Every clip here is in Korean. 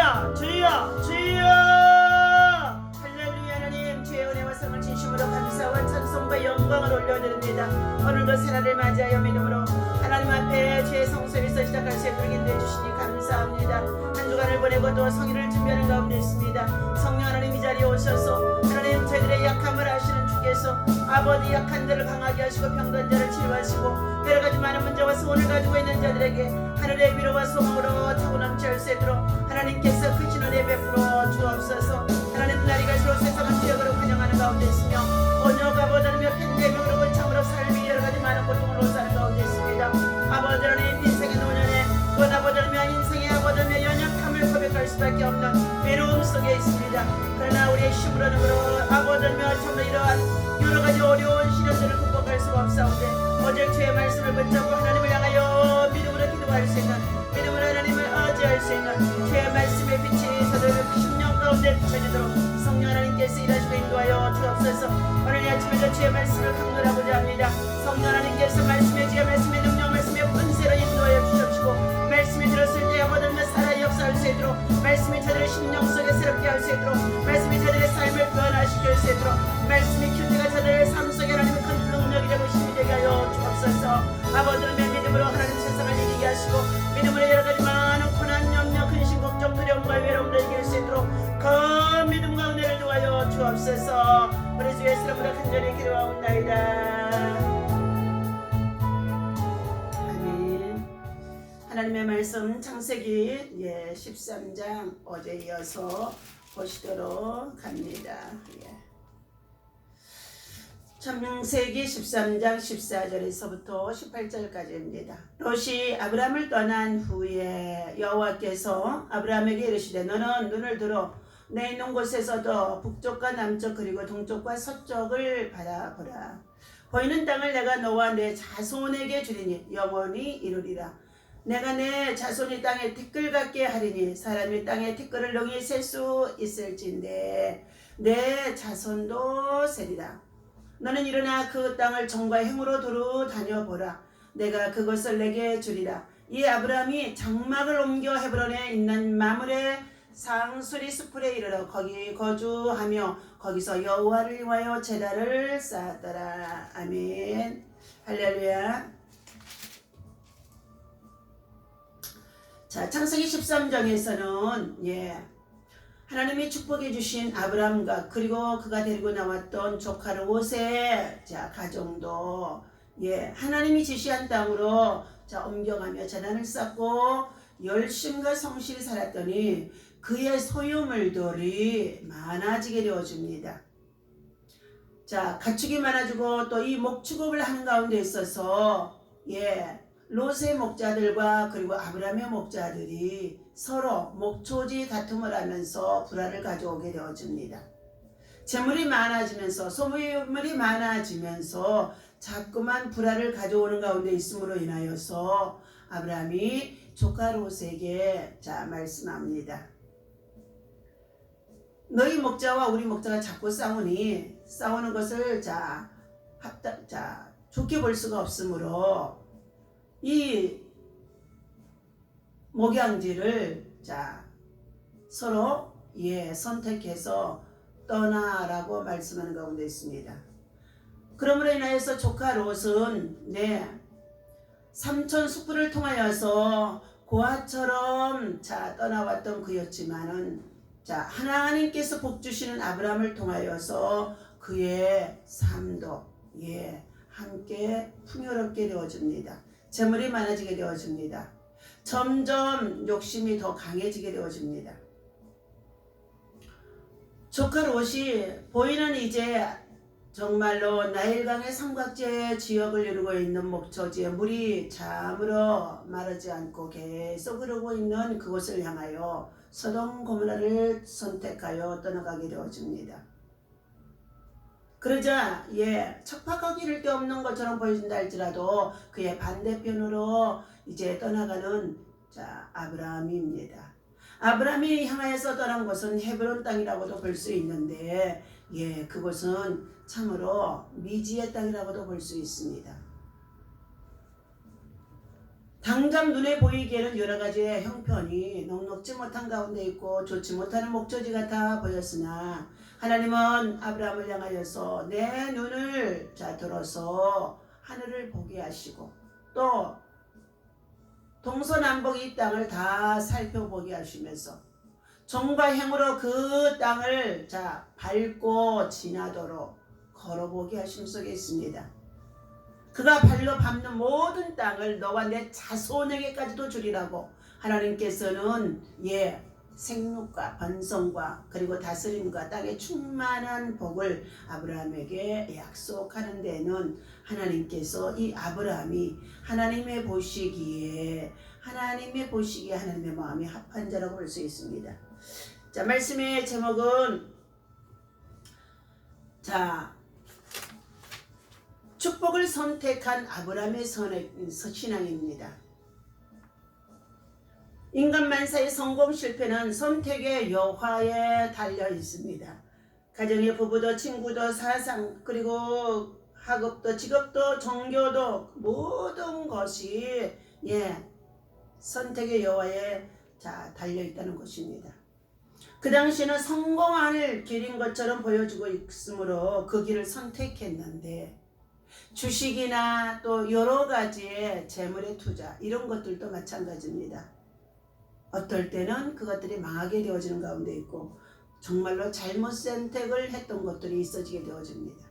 주여 주여 주여. 할렐루야. 하나님 주의 은혜와 상을 진심으로 감사와 찬송과 영광을 올려드립니다. 오늘도 새날을 맞이하여 믿음으로 하나님 앞에 주의 성소에서 시작할 수 있도록 인도해 주시니 감사합니다. 한 주간을 보내고 또 성일을 준비하는 가운데 있습니다. 성령 하나님 이 자리에 오셔서 하나님 저희들의 약함을 아시는 주께서 아버지 약한 자를 강하게 하시고 병든 자를 치료하시고 여러가지 많은 문제와 소원을 가지고 있는 자들에게 하늘의 위로와 소망으로 차고 넘칠 수 있도록 하나님께서 크신 은혜 베풀어 주옵소서. 하나님 날이 갈수록 세상은 지역으로 환영하는 가운데 있으며 번역과 보다르며 팬데믹으로 참으로 삶이 여러가지 많은 고통으로 사는 가운데 있습니다. 아버지 하나님 인생의 노년에 또 나보다르며 인생의 아버지며 연약함을 고백할 수밖에 없는 외로움 속에 있습니다. 그러나 우리의 힘으로는 아버지며 참으로 이러한 여러가지 어려운 시련들을 극복할 수가 없사오되 오직 주의 말씀을 붙잡고 하나님을 향하여 믿음으로 기도할 수 있는 믿음으로 하나님을 의지할 수 있는 주의 말씀의 빛이 저들의 심령 가운데 비춰지도록 성령 하나님께서 일하시고 인도하여 주옵소서. 오늘 이 아침에도 주의 말씀을 강론하고자 합니다. 성령 하나님께서 말씀의 주의 말씀의 능력 말씀의 분세로 인도하여 주십시고 말씀이 들었을 때 아버지며 살아 역사할 수 있도록 말씀이 저들의 심령 속에 새롭게 할 수 있도록 말씀이 저들의 삶을 변화시킬 수 있도록 말씀이 큐티가 저들의 삶 속에 하나님의 큰 능력이 되고 힘이 되게 하여 주옵소서. 아버지는 믿음으로 하나님 세상을 이기게 하시고 믿음으로 여러가지 많은 고난 염려 근심 걱정 두려움과 외로움을 이길 수 있도록 그 믿음과 은혜를 도와여 주옵소서. 우리 주 예수님으로 간절히 기도하옵나이다. 하나님의 말씀 창세기 13장 어제 이어서 보시도록 합니다. 창세기 13장 14절에서부터 18절까지입니다. 롯이 아브람을 떠난 후에 여호와께서 아브람에게 이르시되 너는 눈을 들어 내 있는 곳에서도 북쪽과 남쪽 그리고 동쪽과 서쪽을 바라보라. 보이는 땅을 내가 너와 내 자손에게 주리니 영원히 이루리라. 내가 내 자손이 땅에 티끌 같게 하리니 사람이 땅에 티끌을 능히 셀 수 있을진데 내 자손도 세리라. 너는 일어나 그 땅을 정과 행으로 두루 다녀보라. 내가 그것을 내게 주리라. 이 아브람이 장막을 옮겨 헤브론에 있는 마므레 상수리 수풀에 이르러 거기 거주하며 거기서 여호와를 위하여 제단을 쌓았더라. 아멘. 할렐루야. 자, 창세기 13장에서는 하나님이 축복해 주신 아브람과 그리고 그가 데리고 나왔던 조카 롯의 가정도 하나님이 지시한 땅으로 옮겨가며 제단을 쌓고 열심과 성실히 살았더니 그의 소유물들이 많아지게 되어집니다. 자, 가축이 많아지고 또 이 목축업을 하는 가운데 있어서 롯의 목자들과 그리고 아브람의 목자들이 서로 목초지 다툼을 하면서 불화를 가져오게 되어집니다. 재물이 많아지면서 소유물이 많아지면서 자꾸만 불화를 가져오는 가운데 있음으로 인하여서 아브람이 조카 롯에게 말씀합니다. 너희 목자와 우리 목자가 자꾸 싸우는 것을 좋게 볼 수가 없으므로 이 목양지를 서로 선택해서 떠나라고 말씀하는 가운데 있습니다. 그러므로 인하여서 조카 롯은 삼천 숯불을 통하여서 고아처럼 떠나왔던 그였지만은 하나님께서 복 주시는 아브람을 통하여서 그의 삶도 함께 풍요롭게 되어집니다. 재물이 많아지게 되어집니다. 점점 욕심이 더 강해지게 되어집니다. 조카 롯이 보이는 이제 정말로 나일강의 삼각제 지역을 이루고 있는 목초지에 물이 참으로 마르지 않고 계속 흐르고 있는 그곳을 향하여 소돔 고모라를 선택하여 떠나가게 되어집니다. 그러자 척박하기 이를 데 없는 것처럼 보여진다 할지라도 그의 반대편으로 이제 떠나가는 아브람입니다. 아브람이 향하여서 떠난 곳은 헤브론 땅이라고도 볼 수 있는데 그곳은 참으로 미지의 땅이라고도 볼 수 있습니다. 당장 눈에 보이기에는 여러 가지의 형편이 녹록지 못한 가운데 있고 좋지 못하는 목조지 같아 보였으나 하나님은 아브라함을 향하여서 내 눈을 들어서 하늘을 보게 하시고 또 동서남북 이 땅을 다 살펴보게 하시면서 정과 행으로 그 땅을 밟고 지나도록 걸어보게 하심 속에 있습니다. 그가 발로 밟는 모든 땅을 너와 내 자손에게까지도 주리라고 하나님께서는 생육과 번성과 그리고 다스림과 땅의 충만한 복을 아브라함에게 약속하는 데는 하나님께서 이 아브라함이 하나님의 보시기에 하나님의 마음이 합한 자라고 볼 수 있습니다. 말씀의 제목은 축복을 선택한 아브라함의 신앙입니다. 인간 만사의 성공 실패는 선택의 여화에 달려 있습니다. 가정의 부부도 친구도 사상 그리고 학업도 직업도 종교도 모든 것이 선택의 여화에 달려 있다는 것입니다. 그 당시에는 성공할 길인 것처럼 보여주고 있으므로 그 길을 선택했는데 주식이나 또 여러 가지의 재물의 투자 이런 것들도 마찬가지입니다. 어떨 때는 그것들이 망하게 되어지는 가운데 있고 정말로 잘못 선택을 했던 것들이 있어지게 되어집니다.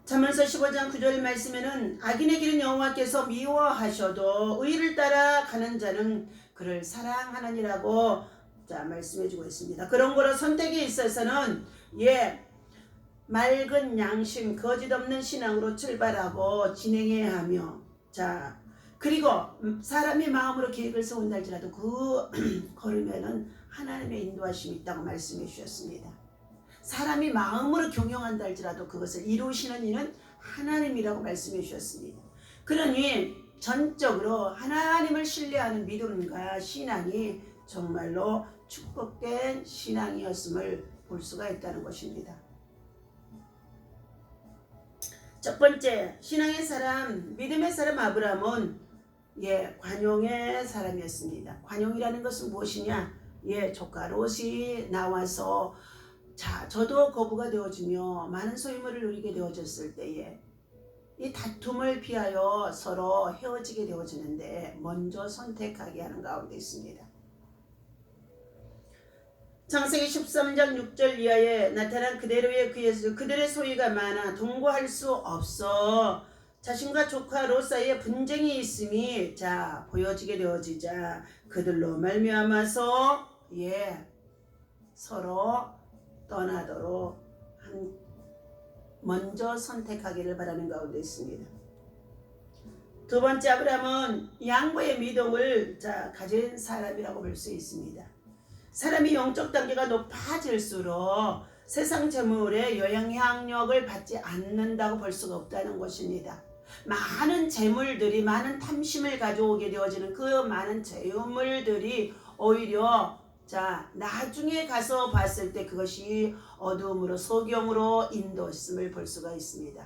잠언서 15장 9절 말씀에는 악인의 길은 여호와께서 미워하셔도 의를 따라 가는 자는 그를 사랑하느니라고 말씀해주고 있습니다. 그런 거로 선택에 있어서는 맑은 양심, 거짓 없는 신앙으로 출발하고 진행해야 하며 그리고 사람이 마음으로 계획을 세운다 할지라도 그 걸으면은 하나님의 인도하심이 있다고 말씀해 주셨습니다. 사람이 마음으로 경영한다 할지라도 그것을 이루시는 이는 하나님이라고 말씀해 주셨습니다. 그러니 전적으로 하나님을 신뢰하는 믿음과 신앙이 정말로 축복된 신앙이었음을 볼 수가 있다는 것입니다. 첫 번째, 신앙의 사람, 믿음의 사람 아브라함은 관용의 사람이었습니다. 관용이라는 것은 무엇이냐? 조카 롯이 나와서 저도 거부가 되어지며 많은 소유물을 누리게 되어졌을 때에 이 다툼을 피하여 서로 헤어지게 되어지는데 먼저 선택하게 하는 가운데 있습니다. 창세기 13장 6절 이하에 나타난 그대로의 그들의 소유가 많아 동거할 수 없어 자신과 조카 롯 사이에 분쟁이 있음이 보여지게 되어지자 그들로 말미암아서 서로 떠나도록 먼저 선택하기를 바라는 가운데 있습니다. 두 번째, 아브라함은 양보의 믿음을 가진 사람이라고 볼 수 있습니다. 사람이 영적 단계가 높아질수록 세상 재물에 영향력을 받지 않는다고 볼 수가 없다는 것입니다. 많은 재물들이 많은 탐심을 가져오게 되어지는 그 많은 재물들이 오히려 나중에 가서 봤을 때 그것이 어두움으로 소경으로 인도했음을 볼 수가 있습니다.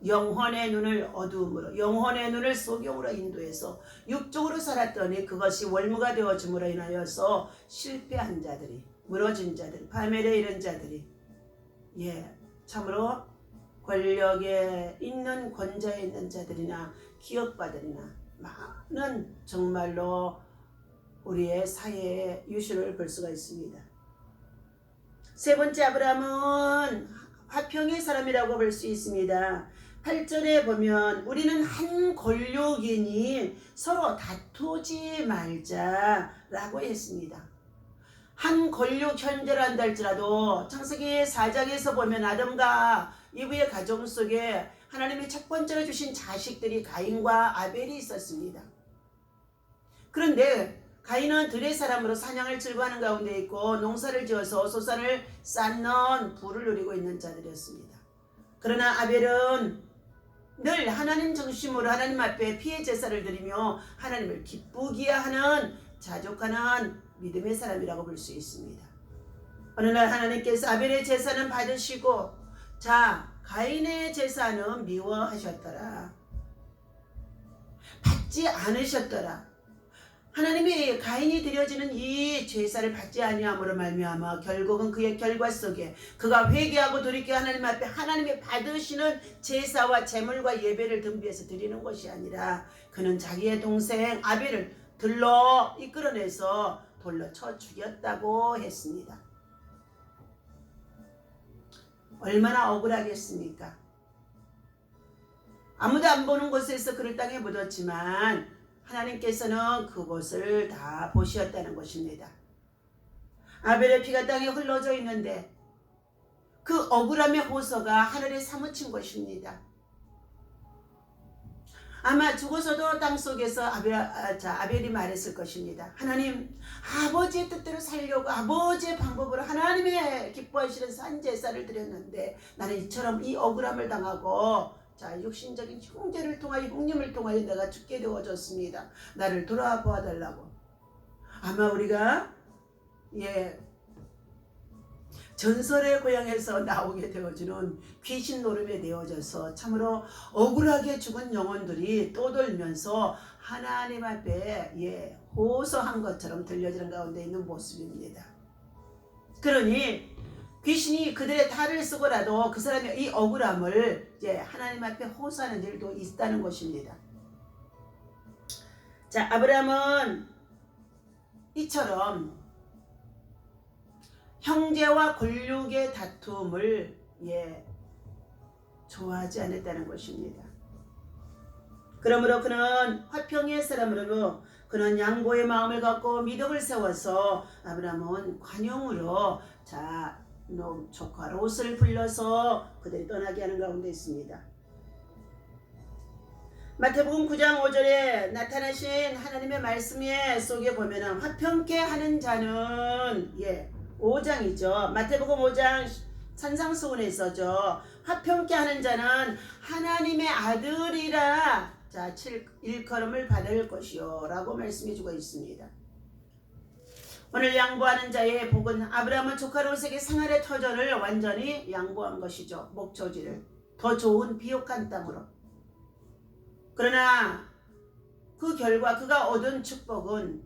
영혼의 눈을 어두움으로 영혼의 눈을 소경으로 인도해서 육적으로 살았더니 그것이 월무가 되어짐으로 인하여서 실패한 자들이 무너진 자들 파멸에 이른 자들이 참으로 권력에 있는 권좌에 있는 자들이나 기업가들이나 많은 정말로 우리의 사회의 유실을 볼 수가 있습니다. 세 번째, 아브라함은 화평의 사람이라고 볼 수 있습니다. 8절에 보면 우리는 한 권력이니 서로 다투지 말자라고 했습니다. 한 권력 현재란다 할지라도 창세기 4장에서 보면 아담과 이브의 가정 속에 하나님이 첫 번째로 주신 자식들이 가인과 아벨이 있었습니다. 그런데 가인은 들의 사람으로 사냥을 즐거워하는 가운데 있고 농사를 지어서 소산을 쌓는 부를 누리고 있는 자들이었습니다. 그러나 아벨은 늘 하나님 중심으로 하나님 앞에 피해 제사를 드리며 하나님을 기쁘게 하는 자족하는 믿음의 사람이라고 볼 수 있습니다. 어느 날 하나님께서 아벨의 제사는 받으시고 가인의 제사는 미워하셨더라. 받지 않으셨더라. 하나님이 가인이 드려지는 이 제사를 받지 아니함으로 말미암아 결국은 그의 결과 속에 그가 회개하고 돌이켜 하나님 앞에 하나님이 받으시는 제사와 제물과 예배를 등비해서 드리는 것이 아니라 그는 자기의 동생 아벨을 들러 이끌어내서 돌로 쳐 죽였다고 했습니다. 얼마나 억울하겠습니까? 아무도 안 보는 곳에서 그를 땅에 묻었지만 하나님께서는 그곳을 다 보셨다는 것입니다. 아벨의 피가 땅에 흘러져 있는데 그 억울함의 호소가 하늘에 사무친 것입니다. 아마 죽어서도 땅속에서 아벨이 말했을 것입니다. 하나님, 아버지의 뜻대로 살려고 아버지의 방법으로 하나님의 기뻐하시는 산제사를 드렸는데 나는 이처럼 이 억울함을 당하고 육신적인 형제를 통하여 형님을 통하여 내가 죽게 되어졌습니다. 나를 돌아보아 달라고. 아마 우리가 전설의 고향에서 나오게 되어지는 귀신 노름에 되어져서 참으로 억울하게 죽은 영혼들이 떠돌면서 하나님 앞에 호소한 것처럼 들려지는 가운데 있는 모습입니다. 그러니 귀신이 그들의 탈을 쓰고라도 그 사람의 이 억울함을 하나님 앞에 호소하는 일도 있다는 것입니다. 자, 아브라함은 이처럼 형제와 권력의 다툼을 좋아하지 않았다는 것입니다. 그러므로 그는 화평의 사람으로 그는 양보의 마음을 갖고 미덕을 세워서 아브라함은 관용으로 조카 롯을 불러서 그들이 떠나게 하는 가운데 있습니다. 마태복음 9장 5절에 나타나신 하나님의 말씀 속에 보면은 화평케 하는 자는 5장이죠. 마태복음 5장 산상수훈에서죠. 화평케 하는 자는 하나님의 아들이라 일컬음을 받을 것이요 라고 말씀해 주고 있습니다. 오늘 양보하는 자의 복은 아브라함은 조카 롯에게 생활의 터전을 완전히 양보한 것이죠. 목초지를 더 좋은 비옥한 땅으로. 그러나 그 결과 그가 얻은 축복은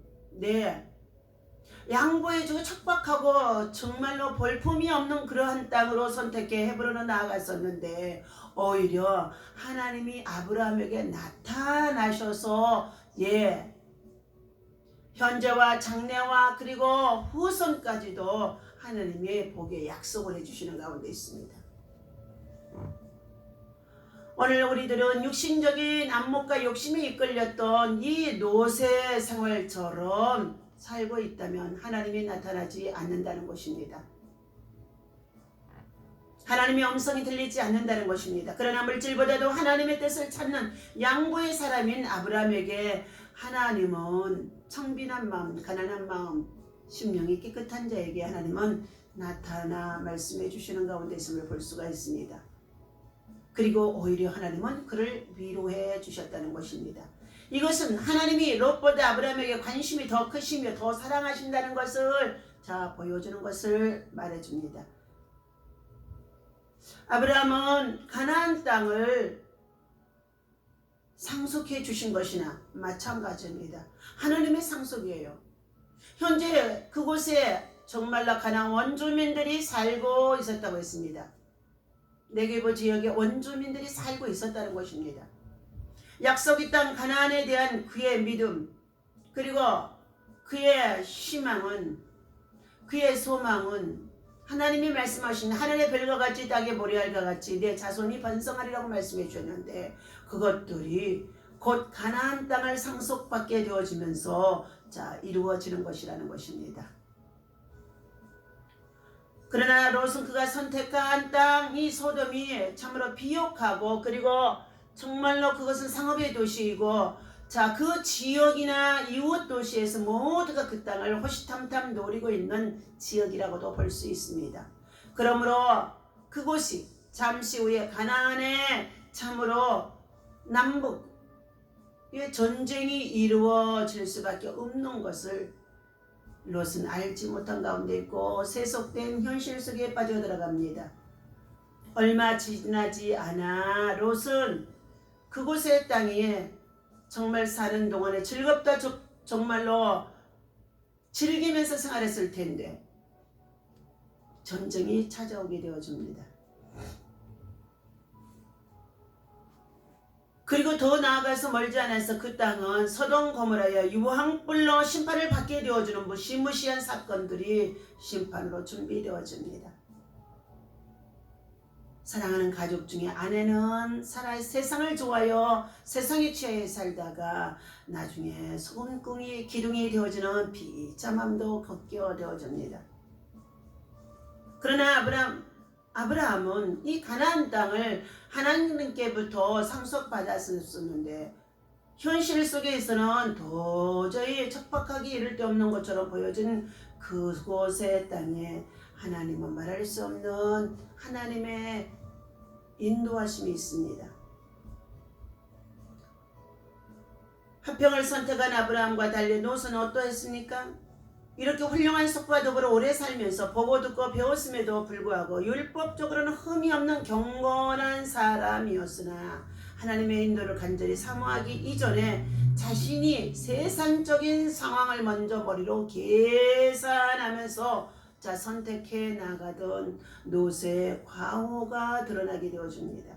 양보해주고 척박하고 정말로 볼품이 없는 그러한 땅으로 선택해 헤브론으로 나아갔었는데 오히려 하나님이 아브라함에게 나타나셔서 현재와 장래와 그리고 후손까지도 하나님의 복의 약속을 해주시는 가운데 있습니다. 오늘 우리들은 육신적인 안목과 욕심에 이끌렸던 이 노세 생활처럼 살고 있다면 하나님이 나타나지 않는다는 것입니다. 하나님의 음성이 들리지 않는다는 것입니다. 그러나 물질보다도 하나님의 뜻을 찾는 양보의 사람인 아브라함에게 하나님은 청빈한 마음, 가난한 마음, 심령이 깨끗한 자에게 하나님은 나타나 말씀해 주시는 가운데 있음을 볼 수가 있습니다. 그리고 오히려 하나님은 그를 위로해 주셨다는 것입니다. 이것은 하나님이 롯보다 아브라함에게 관심이 더 크시며 더 사랑하신다는 것을 보여주는 것을 말해줍니다. 아브라함은 가나안 땅을 상속해 주신 것이나 마찬가지입니다. 하나님의 상속이에요. 현재 그곳에 정말로 가나안 원주민들이 살고 있었다고 했습니다. 네게부 지역에 원주민들이 살고 있었다는 것입니다. 약속의 땅 가나안에 대한 그의 믿음 그리고 그의 희망은 그의 소망은 하나님이 말씀하신 하늘의 별과 같이 땅의 모래알과 같이 내 자손이 번성하리라고 말씀해 주셨는데 그것들이 곧 가나안 땅을 상속받게 되어지면서 이루어지는 것이라는 것입니다. 그러나 롯은 그가 선택한 땅 이 소돔이 참으로 비옥하고 그리고 정말로 그것은 상업의 도시이고 그 지역이나 이웃 도시에서 모두가 그 땅을 호시탐탐 노리고 있는 지역이라고도 볼 수 있습니다. 그러므로 그곳이 잠시 후에 가나안에 참으로 남북 전쟁이 이루어질 수밖에 없는 것을 롯은 알지 못한 가운데 있고 세속된 현실 속에 빠져들어갑니다. 얼마 지나지 않아 롯은 그곳의 땅에 정말 사는 동안에 즐겁다 정말로 즐기면서 생활했을 텐데 전쟁이 찾아오게 되어줍니다. 그리고 더 나아가서 멀지 않아서 그 땅은 소돔 고모라의 유황불로 심판을 받게 되어주는 무시무시한 사건들이 심판으로 준비되어집니다. 사랑하는 가족 중에 아내는 세상을 좋아하여 세상에 취해 살다가 나중에 소금꾼이 기둥이 되어지는 비참함도 겪게 되어집니다. 그러나 아브라함은 이 가나안 땅을 하나님께부터 상속받았었는데 현실 속에서는 도저히 척박하기 이를 데 없는 것처럼 보여진 그곳의 땅에 하나님은 말할 수 없는 하나님의 인도하심이 있습니다. 화평을 선택한 아브라함과 달리 롯은 어떠했습니까? 이렇게 훌륭한 속과 더불어 오래 살면서 보고 듣고 배웠음에도 불구하고 율법적으로는 흠이 없는 경건한 사람이었으나 하나님의 인도를 간절히 사모하기 이전에 자신이 세상적인 상황을 먼저 머리로 계산하면서 선택해 나가던 롯의 과오가 드러나게 되어줍니다.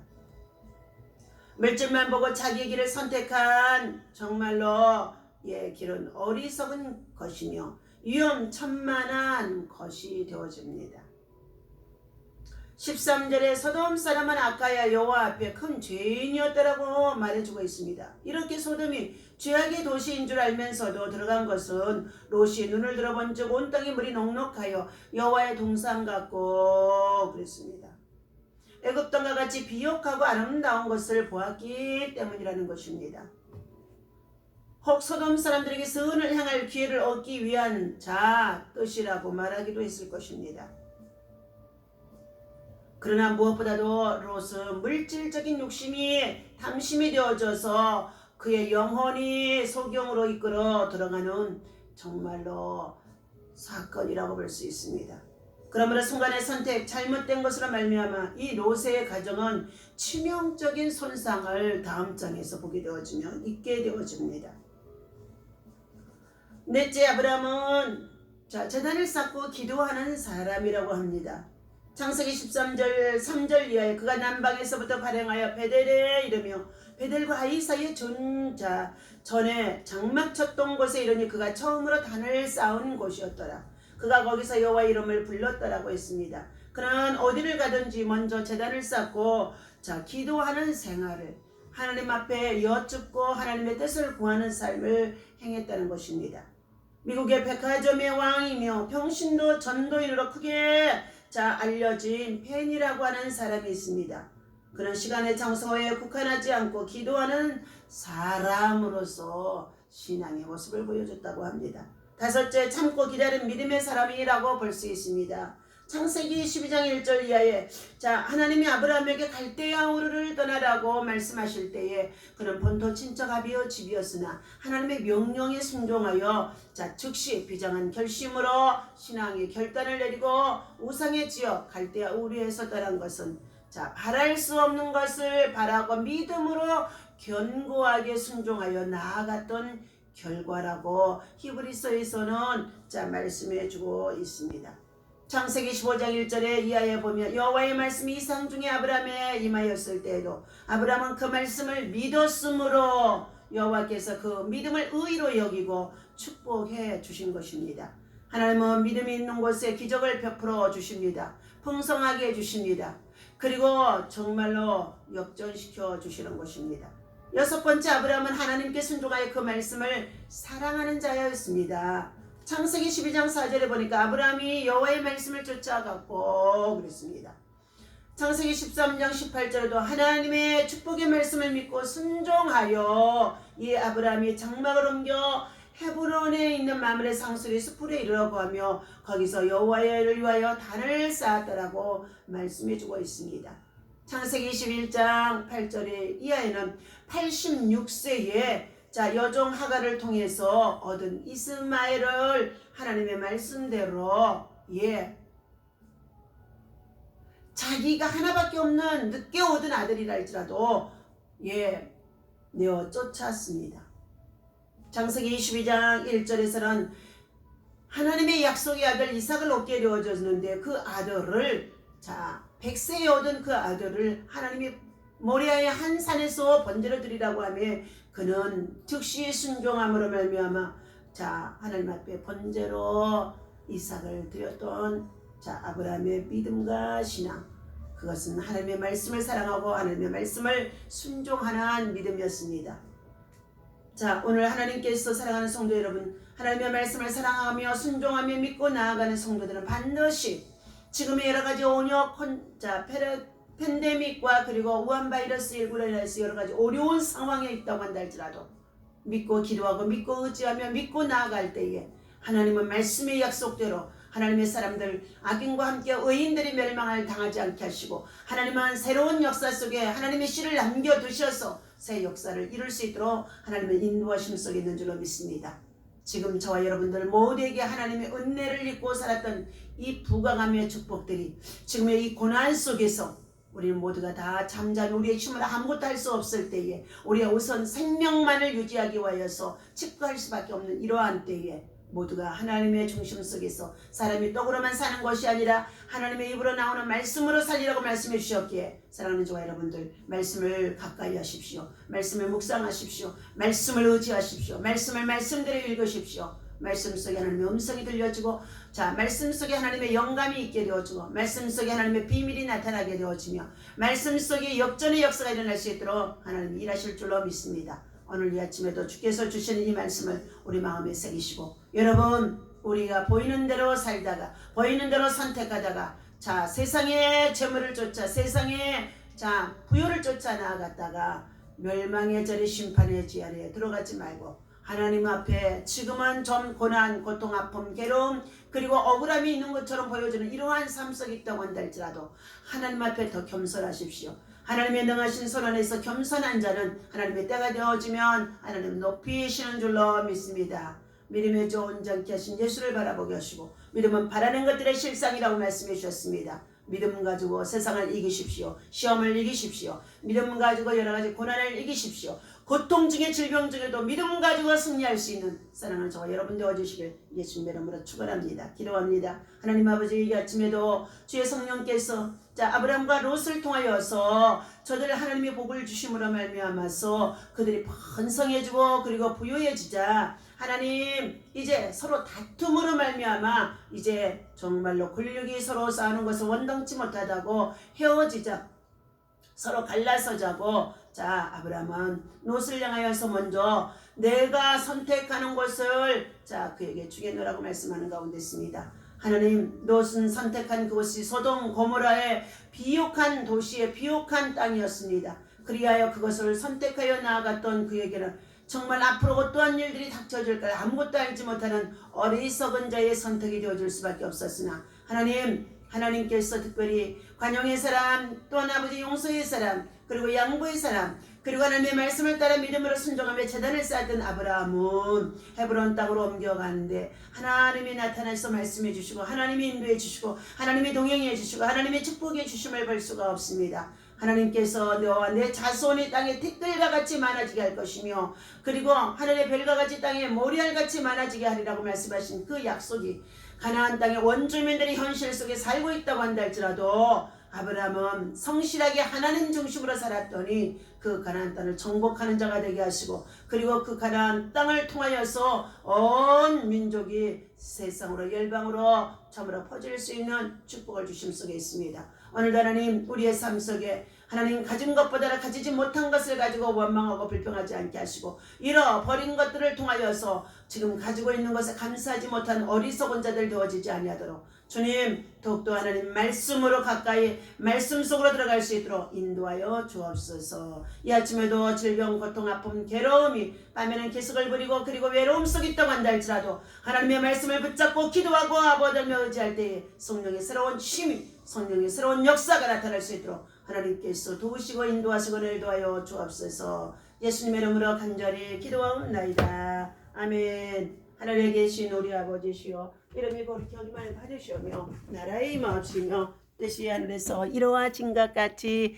물질만 보고 자기의 길을 선택한 정말로 길은 어리석은 것이며 위험천만한 것이 되어집니다. 13절에 소돔 사람은 아까야 여호와 앞에 큰 죄인이었다라고 말해주고 있습니다. 이렇게 소돔이 죄악의 도시인 줄 알면서도 들어간 것은 롯이 눈을 들어본 즉 온 땅이 물이 넉넉하여 여호와의 동산 같고 그랬습니다. 애굽 땅과 같이 비옥하고 아름다운 것을 보았기 때문이라는 것입니다. 혹 소돔 사람들에게 선을 향할 기회를 얻기 위한 뜻이라고 말하기도 했을 것입니다. 그러나 무엇보다도 롯은 물질적인 욕심이 탐심이 되어져서 그의 영혼이 소경으로 이끌어 들어가는 정말로 사건이라고 볼 수 있습니다. 그러므로 순간의 선택, 잘못된 것으로 말미암아 이 롯의 가정은 치명적인 손상을 다음 장에서 보게 되어지며 있게 되어집니다. 넷째, 아브라함은 제단을 쌓고 기도하는 사람이라고 합니다. 창세기 13절 3절 이하에 그가 남방에서부터 발행하여 베델에 이르며 베델과 아이 사이에 전에 장막 쳤던 곳에 이르니 그가 처음으로 단을 쌓은 곳이었더라. 그가 거기서 여호와 이름을 불렀더라고 했습니다. 그는 어디를 가든지 먼저 제단을 쌓고 기도하는 생활을 하나님 앞에 여쭙고 하나님의 뜻을 구하는 삶을 행했다는 것입니다. 미국의 백화점의 왕이며 평신도 전도인으로 크게 알려진 펜이라고 하는 사람이 있습니다. 그런 시간의 장소에 국한하지 않고 기도하는 사람으로서 신앙의 모습을 보여줬다고 합니다. 다섯째, 참고 기다린 믿음의 사람이라고 볼 수 있습니다. 창세기 12장 1절 이하에 하나님이 아브라함에게 갈대아 우르를 떠나라고 말씀하실 때에 그는 본토 친척 아비의 집이었으나 하나님의 명령에 순종하여 즉시 비장한 결심으로 신앙의 결단을 내리고 우상의 지역 갈대아 우르에서 떠난 것은 바랄 수 없는 것을 바라고 믿음으로 견고하게 순종하여 나아갔던 결과라고 히브리서에서는 말씀해 주고 있습니다. 창세기 15장 1절에 이하에 보면 여호와의 말씀이 이상 중에 아브라함에 임하였을 때에도 아브라함은 그 말씀을 믿었으므로 여호와께서 그 믿음을 의로 여기고 축복해 주신 것입니다. 하나님은 믿음이 있는 곳에 기적을 베풀어 주십니다. 풍성하게 해주십니다. 그리고 정말로 역전시켜 주시는 것입니다. 여섯 번째, 아브라함은 하나님께 순종하여 그 말씀을 사랑하는 자였습니다. 창세기 12장 4절에 보니까 아브라함이 여호와의 말씀을 쫓아갔고 그랬습니다. 창세기 13장 18절에도 하나님의 축복의 말씀을 믿고 순종하여 이 아브라함이 장막을 옮겨 헤브론에 있는 마므레 상수리 수풀에 이르라고 하며 거기서 여호와를 위하여 단을 쌓았다라고 말씀해주고 있습니다. 창세기 21장 8절에 이하에는 86세에 여종 하갈을 통해서 얻은 이스마엘을 하나님의 말씀대로 자기가 하나밖에 없는 늦게 얻은 아들이라 할지라도 내어 쫓았습니다. 창세기 22장 1절에서는 하나님의 약속의 아들 이삭을 얻게 되어졌는데 그 아들을 100세에 얻은 그 아들을 하나님이 모리아의 한 산에서 번제로 드리라고 하며 그는 즉시 순종함으로 말미암아 하나님 앞에 번제로 이삭을 드렸던 아브라함의 믿음과 신앙, 그것은 하나님의 말씀을 사랑하고 하나님의 말씀을 순종하는 믿음이었습니다. 오늘 하나님께서 사랑하는 성도 여러분, 하나님의 말씀을 사랑하며 순종하며 믿고 나아가는 성도들은 반드시 지금의 여러가지 온역, 팬데믹과 그리고 우한바이러스19로 인해서 여러가지 어려운 상황에 있다고 한다 할지라도 믿고 기도하고 믿고 의지하며 믿고 나아갈 때에 하나님은 말씀의 약속대로 하나님의 사람들, 악인과 함께 의인들이 멸망을 당하지 않게 하시고 하나님은 새로운 역사 속에 하나님의 씨를 남겨두셔서 새 역사를 이룰 수 있도록 하나님의 인도하심 속에 있는 줄로 믿습니다. 지금 저와 여러분들 모두에게 하나님의 은혜를 입고 살았던 이 부강함의 축복들이 지금의 이 고난 속에서 우리는 모두가 다 잠잠히 우리의 힘으로 아무것도 할 수 없을 때에 우리가 우선 생명만을 유지하기 위하여서 집거할 수밖에 없는 이러한 때에 모두가 하나님의 중심 속에서 사람이 떡으로만 사는 것이 아니라 하나님의 입으로 나오는 말씀으로 살리라고 말씀해 주셨기에 사랑하는 저와 여러분들 말씀을 가까이 하십시오. 말씀을 묵상하십시오. 말씀을 의지하십시오. 말씀을 말씀대로 읽으십시오. 말씀 속에 하나님의 음성이 들려지고 말씀 속에 하나님의 영감이 있게 되어지고 말씀 속에 하나님의 비밀이 나타나게 되어지며 말씀 속에 역전의 역사가 일어날 수 있도록 하나님이 일하실 줄로 믿습니다. 오늘 이 아침에도 주께서 주시는 이 말씀을 우리 마음에 새기시고 여러분, 우리가 보이는 대로 살다가 보이는 대로 선택하다가 세상의 재물을 쫓아 세상의 부요를 쫓아 나아갔다가 멸망의 절의 심판의 지하에 들어가지 말고 하나님 앞에 지금은 좀 고난, 고통, 아픔, 괴로움 그리고 억울함이 있는 것처럼 보여지는 이러한 삶 속에 있다고 한다 할지라도 하나님 앞에 더 겸손하십시오. 하나님의 능하신 손 안에서 겸손한 자는 하나님의 때가 되어지면 하나님 높이시는 줄로 믿습니다. 믿음의 좋은 온전케 하신 예수를 바라보게 하시고 믿음은 바라는 것들의 실상이라고 말씀해 주셨습니다. 믿음 가지고 세상을 이기십시오. 시험을 이기십시오. 믿음 가지고 여러 가지 고난을 이기십시오. 고통 중에 질병 중에도 믿음 가지고 승리할 수 있는 사랑하는 저와 여러분 되어주시길 예수님의 이름으로 축원합니다. 기도합니다. 하나님 아버지, 이 아침에도 주의 성령께서 아브라함과 롯을 통하여서 저들 하나님의 복을 주심으로 말미암아서 그들이 번성해지고 그리고 부유해지자 하나님 이제 서로 다툼으로 말미암아 이제 정말로 권력이 서로 싸우는 것을 원당치 못하다고 헤어지자 서로 갈라서자고 아브라함은 롯을 향하여서 먼저 내가 선택하는 것을 그에게 주겠노라고 말씀하는 가운데 있습니다. 하나님, 롯은 선택한 그곳이 소돔 고모라의 비옥한 도시의 비옥한 땅이었습니다. 그리하여 그것을 선택하여 나아갔던 그에게는 정말 앞으로 어떠한 일들이 닥쳐질까 아무것도 알지 못하는 어리석은 자의 선택이 되어줄 수밖에 없었으나 하나님께서 특별히 관용의 사람, 또한 아버지 용서의 사람, 그리고 양보의 사람, 그리고 하나님의 말씀을 따라 믿음으로 순종하며 제단을 쌓던 아브라함은 헤브론 땅으로 옮겨가는데 하나님이 나타나서 말씀해 주시고 하나님이 인도해 주시고 하나님이 동행해 주시고 하나님의 축복해 주심을 볼 수가 없습니다. 하나님께서 너와 내 자손이 땅에 티끌과 같이 많아지게 할 것이며 그리고 하늘의 별과 같이 땅에 모리알같이 많아지게 하리라고 말씀하신 그 약속이 가나안 땅의 원주민들이 현실 속에 살고 있다고 한다 할지라도 아브라함은 성실하게 하나님 중심으로 살았더니 그 가나안 땅을 정복하는 자가 되게 하시고 그리고 그 가나안 땅을 통하여서 온 민족이 세상으로 열방으로 참으로 퍼질 수 있는 축복을 주심 속에 있습니다. 오늘도 하나님 우리의 삶 속에 하나님 가진 것보다 가지지 못한 것을 가지고 원망하고 불평하지 않게 하시고 잃어버린 것들을 통하여서 지금 가지고 있는 것에 감사하지 못한 어리석은 자들 되어지지 아니하도록 주님 더욱더 하나님 말씀으로 가까이 말씀 속으로 들어갈 수 있도록 인도하여 주옵소서. 이 아침에도 질병, 고통, 아픔, 괴로움이 밤에는 기색을 부리고 그리고 외로움 속에 있다고 한다 할지라도 하나님의 말씀을 붙잡고 기도하고 아버지며 의지할 때에 성령의 새로운 힘이 성령의 새로운 역사가 나타날 수 있도록 하나님께서 도우시고 인도하시고 인도하여 주옵소서. 예수님의 이름으로 간절히 기도하옵나이다. 아멘. 하늘에 계신 우리 아버지시여 이름이 거룩히 여김을 받으시오며 나라의 임하옵시며 뜻이 하늘에서 이루어진 것 같이